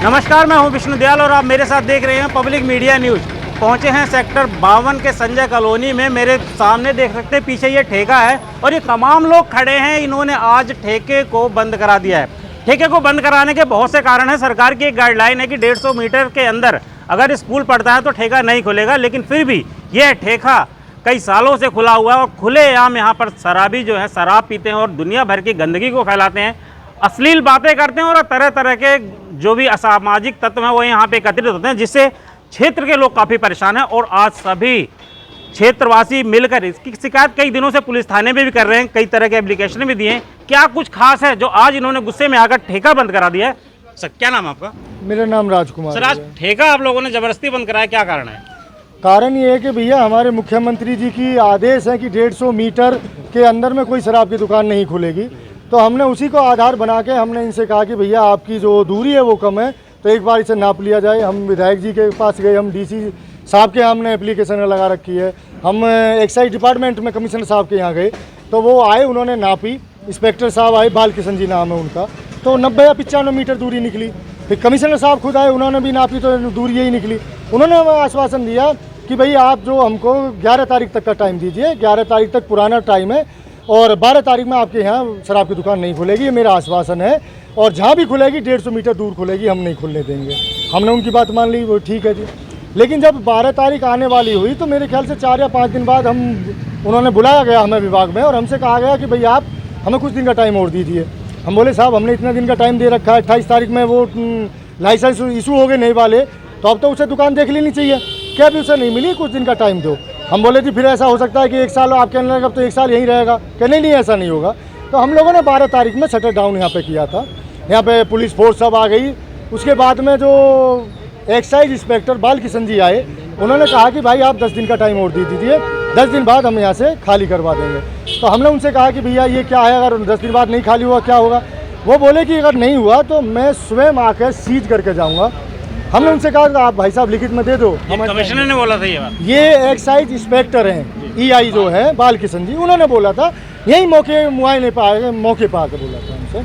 नमस्कार, मैं हूं विष्णु दयाल और आप मेरे साथ देख रहे हैं पब्लिक मीडिया न्यूज़। पहुंचे हैं सेक्टर 52 के संजय कॉलोनी में। मेरे सामने देख सकते हैं पीछे ये ठेका है और ये तमाम लोग खड़े हैं। इन्होंने आज ठेके को बंद करा दिया है। ठेके को बंद कराने के बहुत से कारण हैं। सरकार की एक गाइडलाइन है कि 150 मीटर के अंदर अगर स्कूल पड़ता है तो ठेका नहीं खुलेगा, लेकिन फिर भी यह ठेका कई सालों से खुला हुआ है और खुलेआम यहाँ पर शराबी जो है शराब पीते हैं और दुनिया भर की गंदगी को फैलाते हैं, अश्लील बातें करते हैं और तरह तरह के जो भी असामाजिक तत्व हैं वो यहाँ पे एकत्रित होते हैं, जिससे क्षेत्र के लोग काफ़ी परेशान हैं। और आज सभी क्षेत्रवासी मिलकर इसकी शिकायत कई दिनों से पुलिस थाने में भी कर रहे हैं, कई तरह के एप्लीकेशन भी दिए हैं। क्या कुछ खास है जो आज इन्होंने गुस्से में आकर ठेका बंद करा दिया है? सर, क्या नाम है आपका? मेरा नाम राजकुमार। सर, आज ठेका आप लोगों ने जबरदस्ती बंद कराया, क्या कारण है? कारण ये है कि भैया हमारे मुख्यमंत्री जी की आदेश है कि 150 मीटर के अंदर में कोई शराब की दुकान नहीं खुलेगी। तो हमने उसी को आधार बना के हमने इनसे कहा कि भैया आपकी जो दूरी है वो कम है, तो एक बार इसे नाप लिया जाए। हम विधायक जी के पास गए, हम डीसी साहब के यहाँ हमने एप्लीकेशन लगा रखी है, हम एक्साइज डिपार्टमेंट में कमिश्नर साहब के यहाँ गए, तो वो आए, उन्होंने नापी। इंस्पेक्टर साहब आए, बाल किशन जी नाम है उनका, तो 90 या 95 मीटर दूरी निकली। फिर कमिश्नर साहब खुद आए, उन्होंने भी नापी तो दूरी यही निकली। उन्होंने आश्वासन दिया कि भाई आप जो हमको 11 तारीख तक का टाइम दीजिए, 11 तारीख तक पुराना टाइम है और 12 तारीख में आपके यहाँ शराब की दुकान नहीं खुलेगी, ये मेरा आश्वासन है। और जहाँ भी खुलेगी 150 मीटर दूर खुलेगी, हम नहीं खुलने देंगे। हमने उनकी बात मान ली, वो ठीक है जी। लेकिन जब 12 तारीख आने वाली हुई तो मेरे ख्याल से 4 या 5 दिन बाद उन्होंने बुलाया गया हमें विभाग में और हमसे कहा गया कि भाई आप हमें कुछ दिन का टाइम और दीजिए। हम बोले साहब हमने इतना दिन का टाइम दे रखा है, 28 तारीख में वो लाइसेंस इशू हो गए नए वाले, तो अब तो उसे दुकान देख लेनी चाहिए। क्या भी उसे नहीं मिली, कुछ दिन का टाइम दो। हम बोले जी फिर ऐसा हो सकता है कि 1 साल आप कहने लगे, अब तो 1 साल यहीं रहेगा। कहने नहीं ऐसा नहीं होगा। तो हम लोगों ने 12 तारीख में शटर डाउन यहाँ पे किया था। यहाँ पे पुलिस फोर्स सब आ गई। उसके बाद में जो एक्साइज इंस्पेक्टर बाल किशन जी आए, उन्होंने कहा कि भाई आप 10 दिन का टाइम और दे दीजिए, 10 दिन बाद हम यहाँ से खाली करवा देंगे। तो हमने उनसे कहा कि भैया ये क्या है, अगर 10 दिन बाद नहीं खाली हुआ क्या होगा? वो बोले कि अगर नहीं हुआ तो मैं स्वयं आकर सीज करके जाऊँगा। हमने उनसे कहा कि आप भाई साहब लिखित में दे दो। कमिश्नर ने बोला था ये बात? ये एक्साइज इंस्पेक्टर हैं, ईआई जो है बाल किशन जी, उन्होंने बोला था, यही मुआयने पर मौके पर आकर बोला था हमसे।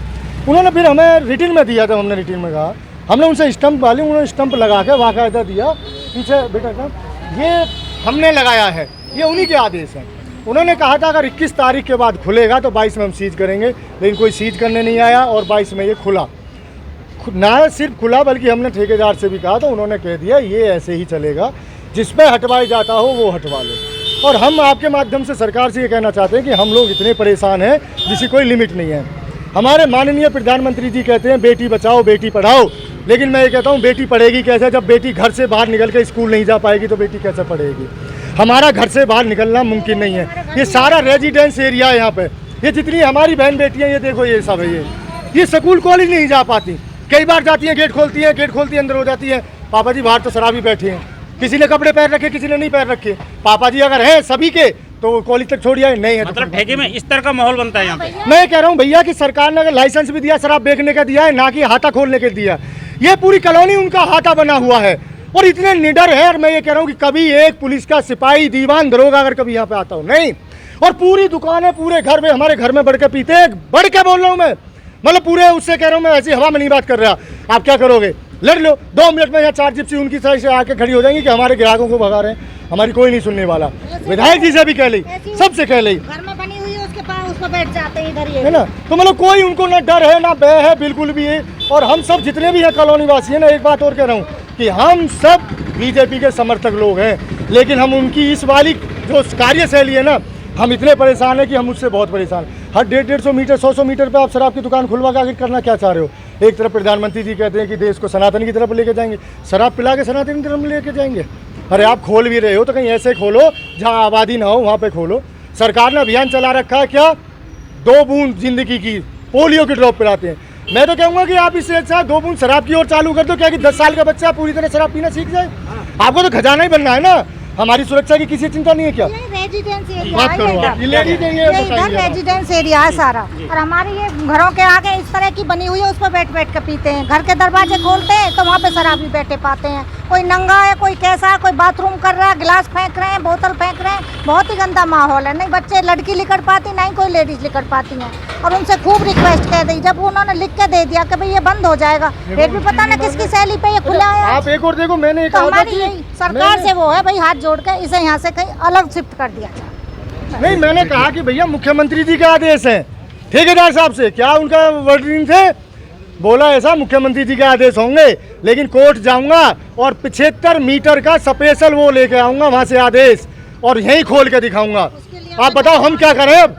उन्होंने फिर हमें रिटर्न में दिया था, हमने रिटर्न में कहा, हमने उनसे स्टंप वाली, उन्होंने स्टंप लगा के बाकायदा दिया। पीछे बेटा साहब ये हमने लगाया है, ये उन्हीं के आदेश हैं। उन्होंने कहा था अगर 21 तारीख के बाद खुलेगा तो 22 में हम सीज करेंगे, लेकिन कोई सीज करने नहीं आया और 22 में ये खुला। ना सिर्फ खुला बल्कि हमने ठेकेदार से भी कहा तो उन्होंने कह दिया ये ऐसे ही चलेगा, जिस पे हटवाया जाता हो वो हटवा लो। और हम आपके माध्यम से सरकार से ये कहना चाहते हैं कि हम लोग इतने परेशान हैं जिसकी कोई लिमिट नहीं है। हमारे माननीय प्रधानमंत्री जी कहते हैं बेटी बचाओ बेटी पढ़ाओ, लेकिन मैं ये कहता हूँ बेटी पढ़ेगी कैसे जब बेटी घर से बाहर निकल के स्कूल नहीं जा पाएगी, तो बेटी कैसे पढ़ेगी? हमारा घर से बाहर निकलना मुमकिन नहीं है। ये सारा रेजिडेंस एरिया है यहाँ पे, ये जितनी हमारी बहन बेटियाँ, ये देखो ये सब है, ये स्कूल कॉलेज नहीं जा पाती। कई बार जाती हैं, गेट खोलती है अंदर हो जाती है, पापा जी बाहर तो शराबी बैठे हैं, किसी ने कपड़े पैर रखे किसी ने नहीं पैर रखे। पापा जी अगर है सभी के तो कॉलेज तक छोड़िए, नहीं है मतलब ठेके में इस तरह का माहौल बनता है यहाँ पे? मैं कह रहा हूँ भैया कि सरकार ने अगर लाइसेंस भी दिया शराब बेचने का दिया है, ना कि हाथा खोलने के दिया। ये पूरी कॉलोनी उनका हाथा बना हुआ है और इतने निडर है। और मैं ये कह रहा हूँ कि कभी एक पुलिस का सिपाही दीवान दरोगा अगर कभी यहाँ पे आता हो नहीं, और पूरी दुकानें पूरे घर में, हमारे घर में बढ़ के पीते हैं, बढ़ के बोल रहा हूँ मैं, मतलब पूरे उससे कह रहा हूँ मैं, ऐसी हवा में नहीं बात कर रहा। आप क्या करोगे? लड़ लो, 2 मिनट में यहाँ 4 जिप्सी उनकी साइड से आके खड़ी हो जाएंगी कि हमारे ग्राहकों को भगा रहे हैं, हमारी कोई नहीं सुनने वाला। विधायक जी से भी कह ली, सबसे कह ली, घर में बनी हुई है उसके पास, उस पर बैठ जाते हैं इधर, है ना? तो मतलब कोई उनको ना डर है ना भय है, बिल्कुल भी है। और हम सब जितने भी हैं कॉलोनी वासी हैं ना, एक बात और कह रहा हूँ कि हम सब बीजेपी के समर्थक लोग हैं, लेकिन हम उनकी इस वाली जो कार्यशैली है ना, हम इतने परेशान हैं कि हम उससे बहुत परेशान। हर 150 मीटर 100 मीटर पे आप शराब की दुकान खुलवा के आगे करना क्या चाह रहे हो? एक तरफ प्रधानमंत्री जी कहते हैं कि देश को सनातन की तरफ लेके जाएंगे, शराब पिला के सनातन की तरफ लेके जाएंगे। अरे आप खोल भी रहे हो तो कहीं ऐसे खोलो जहाँ आबादी ना हो, वहाँ पे खोलो। सरकार ने अभियान चला रखा है क्या, 2 बूंद जिंदगी की, पोलियो की ड्रॉप पिलाते हैं। मैं तो कहूँगा कि आप इससे अच्छा 2 बूंद शराब की ओर चालू कर दो, क्या कि 10 साल का बच्चा पूरी तरह शराब पीना सीख जाए। आपको तो खजाना ही बनना है ना। हमारी सुरक्षा की किसी चिंता नहीं है क्या? ये रेजिडेंस एरिया बात है, करो ये आप। ये लेडीज है, ये इधर बताइए आप। रेजिडेंस एरिया है सारा। और हमारे ये घरों के आगे इस तरह की बनी हुई है, उस पर बैठ बैठ के पीते हैं। घर के दरवाजे खोलते हैं तो वहाँ पे शराबी बैठे पाते हैं। कोई नंगा है, कोई कैसा है, कोई बाथरूम कर रहा है, गिलास फेंक रहे हैं, बोतल फेंक रहे हैं। बहुत ही गंदा माहौल है। नहीं बच्चे लड़की लिकड़ पाती, नहीं कोई लेडीज लिकड़ पाती हैं। और उनसे खूब रिक्वेस्ट कह दी, जब उन्होंने लिख के दे दिया कि भाई ये बंद हो जाएगा, फिर भी पता ना किसकी सैली पे ये खुला है। आप एक और देखो, मैंने तो कहा था हमारी कि यही सरकार से वो है भाई, हाथ जोड़ के इसे यहाँ से कहीं अलग शिफ्ट कर दिया जाए। नहीं, मैंने कहा कि भैया मुख्यमंत्री जी के आदेश हैं। ठेकेदार साहब से क्या उनका वर्डिंग थे? बोला ऐसा मुख्यमंत्री जी के आदेश होंगे, लेकिन कोर्ट जाऊंगा और 75 मीटर का स्पेशल वो लेके आऊंगा वहां से आदेश, और यहीं खोल के दिखाऊंगा। आप बताओ हम क्या करें अब?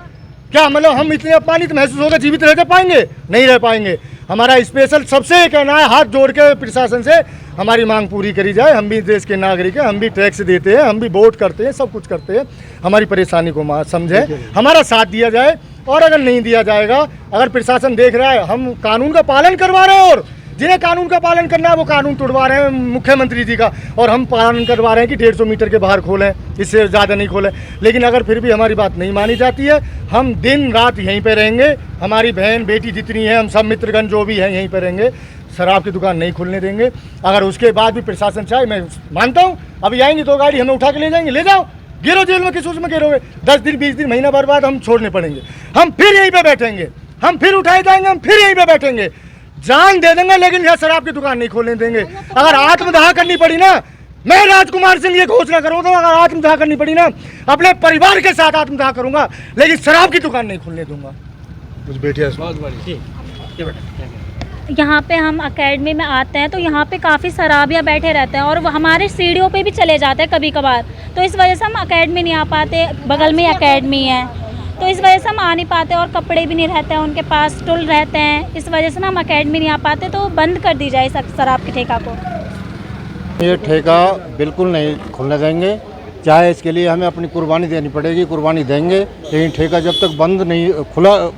क्या मतलब हम इतने अपमानित महसूस होकर जीवित रह पाएंगे? नहीं रह पाएंगे। हमारा स्पेशल सबसे ये कहना है, हाथ जोड़ के प्रशासन से हमारी मांग पूरी करी जाए। हम भी देश के नागरिक हैं, हम भी टैक्स देते हैं, हम भी वोट करते हैं, सब कुछ करते हैं। हमारी परेशानी को समझे, हमारा साथ दिया जाए। और अगर नहीं दिया जाएगा, अगर प्रशासन देख रहा है हम कानून का पालन करवा रहे हैं, और जिन्हें कानून का पालन करना है वो कानून तोड़वा रहे हैं मुख्यमंत्री जी का, और हम पालन करवा रहे हैं कि 150 मीटर के बाहर खोलें, इससे ज़्यादा नहीं खोलें। लेकिन अगर फिर भी हमारी बात नहीं मानी जाती है, हम दिन रात यहीं पे रहेंगे। हमारी बहन बेटी जितनी है, हम सब मित्रगण जो भी हैं यहीं पे रहेंगे। शराब की दुकान नहीं खुलने देंगे। अगर उसके बाद भी प्रशासन चाहे, मैं मानता हूँ अभी आएंगे तो गाड़ी हमें उठा के ले जाएंगे, ले जाओ, गिरो जेल में, किस उसमें गिरोगे? 10 दिन 20 दिन महीना भर बाद हम छोड़ने पड़ेंगे। हम फिर यहीं पे बैठेंगे, हम फिर उठाए जाएंगे, हम फिर यहीं पे बैठेंगे, जान दे देंगे, लेकिन यहाँ शराब की दुकान नहीं खोलने देंगे। अगर आत्मदाह करनी पड़ी ना, मैं राजकुमार सिंह ये घोषणा करूँगा, अगर आत्मदाह करनी पड़ी ना, अपने परिवार के साथ आत्मदाह करूँगा, लेकिन शराब की दुकान नहीं खुलने दूंगा। कुछ बेटिया यहाँ पे हम एकेडमी में आते हैं तो यहाँ पे काफ़ी शराबियाँ बैठे रहते हैं, और वो हमारे सीढ़ियों पे भी चले जाते हैं कभी कभार। तो इस वजह से हम एकेडमी नहीं आ पाते। बगल में एकेडमी है तो इस वजह से हम आ नहीं पाते, और कपड़े भी नहीं रहते हैं उनके पास, टूल रहते हैं। इस वजह से ना हम एकेडमी नहीं आ पाते। तो बंद कर दी जाए इस शराब के ठेका को। ये ठेका बिल्कुल नहीं खुलने देंगे, चाहे इसके लिए हमें अपनी कुर्बानी देनी पड़ेगी, कुर्बानी देंगे। लेकिन ठेका जब तक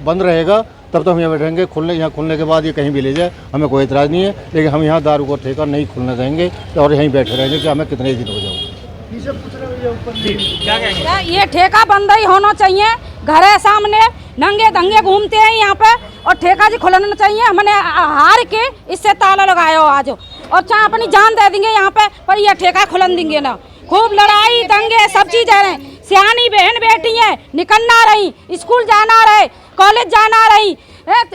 बंद रहेगा तब तक हम यहाँ बैठेंगे। यहाँ खुलने के बाद ये कहीं भी ले जाए, हमें कोई एतराज़ नहीं है, लेकिन हम यहाँ दारू को ठेका नहीं खुलने देंगे और यहीं बैठे रहेंगे कि हमें कितने दिन हो जाओ। ये ठेका बंद ही होना चाहिए। घर है सामने, नंगे दंगे घूमते हैं यहाँ पे, और ठेका जी खुलना चाहिए। हमने हार के इससे ताला लगाया हो आज, और चाहे अपनी जान दे देंगे यहाँ पे, पर यह ठेका खुलन देंगे ना। खूब लड़ाई दंगे सब चीज़ है। सियानी बहन बेटी है, निकलना रही, स्कूल जाना रहे, कॉलेज जाना रही,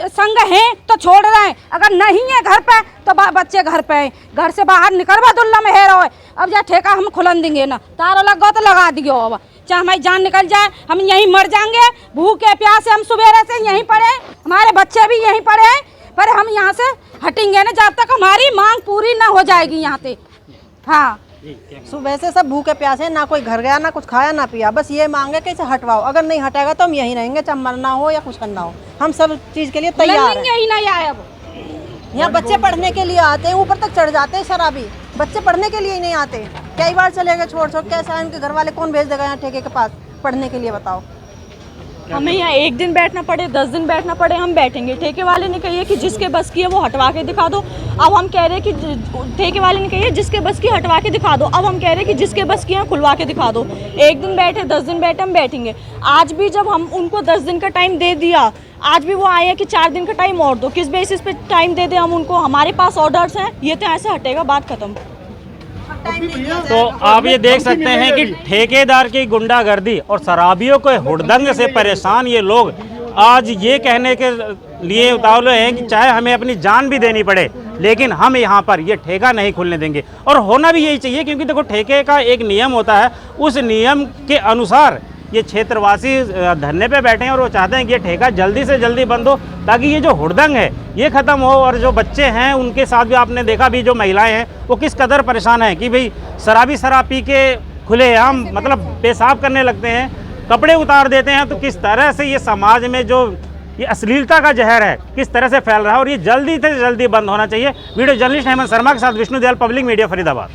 संग हैं तो छोड़ रहे हैं। अगर नहीं है घर पे तो बच्चे घर पे हैं, घर से बाहर निकलवा दुल्ला में है रहो। अब यह ठेका हम खुलन देंगे ना, तारों लगा तो लगा दियो। अब चाहे हमारी जान निकल जाए, हम यहीं मर जाएंगे भूखे प्यासे। हम सुबह से यहीं पड़े, हमारे बच्चे भी यहीं पड़े हैं, पर हम यहाँ से हटेंगे ना जब तक हमारी मांग पूरी ना हो जाएगी यहाँ से। हाँ, सुबह से सब भूखे प्यासे, ना कोई घर गया, ना कुछ खाया ना पिया, बस ये मांगे कि इसे हटवाओ। अगर नहीं हटेगा तो हम यहीं रहेंगे, चाहे मरना हो या कुछ करना हो, हम सब चीज़ के लिए तैयार हैं। यही नहीं आए। अब यहाँ बच्चे पढ़ने के लिए आते हैं, ऊपर तक चढ़ जाते हैं शराबी। बच्चे पढ़ने के लिए ही नहीं आते, कई बार चले गए छोड़ छोड़। कैसा इनके घर वाले कौन भेज देगा यहाँ ठेके के पास पढ़ने के लिए, बताओ। हमें यहाँ 1 दिन बैठना पड़े, 10 दिन बैठना पड़े, हम बैठेंगे। ठेके वाले ने कही है कि जिसके बस की है वो हटवा के दिखा दो। अब हम कह रहे हैं कि ठेके वाले ने कही है जिसके बस की हटवा के दिखा दो। अब हम कह रहे हैं कि जिसके बस की है खुलवा के दिखा दो। 1 दिन बैठे, 10 दिन बैठे, हम बैठेंगे। आज भी जब हम उनको 10 दिन का टाइम दे दिया, आज भी वो आए हैं कि 4 दिन का टाइम और दो। किस बेसिस पे टाइम दे दें हम उनको? हमारे पास ऑर्डर्स हैं, ये तो ऐसे हटेगा, बात खत्म। तो आप ये देख सकते हैं कि ठेकेदार की गुंडागर्दी और शराबियों के हुड़दंग से परेशान ये लोग आज ये कहने के लिए उतावले हैं कि चाहे हमें अपनी जान भी देनी पड़े, लेकिन हम यहाँ पर ये ठेका नहीं खुलने देंगे। और होना भी यही चाहिए, क्योंकि देखो ठेके का एक नियम होता है, उस नियम के अनुसार ये क्षेत्रवासी धरने पे बैठे हैं और वो चाहते हैं कि ये ठेका जल्दी से जल्दी बंद हो, ताकि ये जो हुड़दंग है ये ख़त्म हो। और जो बच्चे हैं उनके साथ भी आपने देखा, भी जो महिलाएं हैं वो किस कदर परेशान हैं कि भाई शराब पी के खुलेआम मतलब पेशाब करने लगते हैं, कपड़े उतार देते हैं। तो किस तरह से ये समाज में जो ये अश्लीलता का जहर है किस तरह से फैल रहा है, और ये जल्दी से जल्दी बंद होना चाहिए। वीडियो जर्नलिस्ट हेमंत शर्मा के साथ विष्णु दयाल, पब्लिक मीडिया, फरीदाबाद।